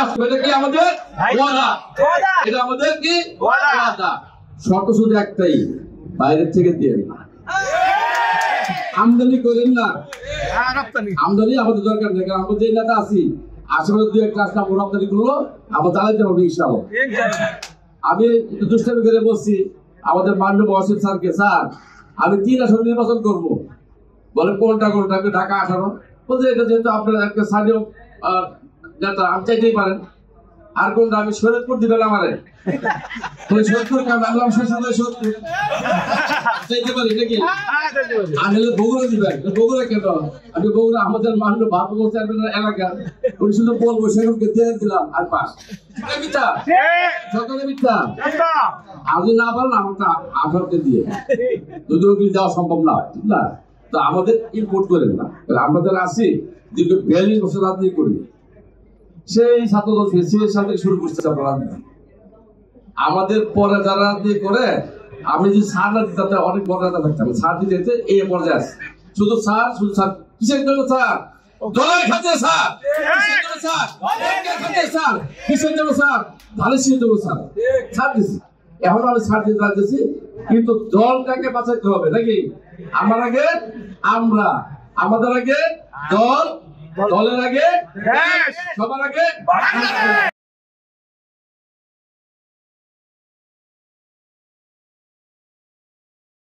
কাজ করবো। এটা কি আমাদের ওয়াদা, এটা আমাদের কি ওয়াদা। শর্ত শুধু একটাই, বাইরের থেকে দিয়ে না, আমদানি করেন না। আমদানি আমাদের দরকার নেই, কারণ আমরা যে নেতা আছি আশেপাশে দু একটা আসলে আমরা রপ্তানি করলো আমরা চালাইতে পারবো ইনশাআল্লাহ। আমি একটু দুষ্টামি করে বলছি আমাদের মাননীয় ওয়াসিম স্যারকে, স্যার আমি 3 আসন নির্বাচন করব। বলে কোনটা কোনটা? ঢাকা 18। বলছে এটা যেহেতু আপনার একটা স্থানীয় নেতা, আমি চাইতেই পারেন। আর কোনটা? আমি শরীয়তপুর দিবেন আমারে, শরীয়তপুর চাইতে পারি নাকি? আর হলে বগুড়া দিবেন। বগুড়া কেন? আমি বগুড়া আমাদের মাননীয় ভারপ্রাপ্ত চেয়ারম্যানের এলাকা, উনি শুধু বলবো সেরকমকে দিয়ে দিলাম আর পাস। মিথ্যা, সকলে মিথ্যা। আপনি না পারেন আমারটা আপনাকে দিয়ে যদিও দেওয়া সম্ভব না, ঠিক না? তো আমাদের ইম্পোর্ট করেন না। আমরা যারা আছি দীর্ঘ 42 বছর রাজনীতি করি, সেই ছাত্রদল সেই সাথে শুরু করছে রাজনীতি। আমাদের পরে যারা রাজনীতি করে, আমি যদি সার না দিতাম অনেক বড় নেতা থাকতাম। সার দিতে এই পর্যায়ে আছে, শুধু স্যার শুধু স্যার। কিসের জন্য স্যার? দলের খাতে স্যার। কিসের জন্য স্যার? খাতে স্যার। কিসের জন্য স্যার? ধানের শীষের জন্য স্যার। ছাড় দিছি, এখন আমি ছাড় দিতে রাখতেছি, কিন্তু দলটাকে বাঁচাইতে হবে নাকি? আমার আগে আমরা, আমাদের আগে দল, দলের আগে সবার আগে।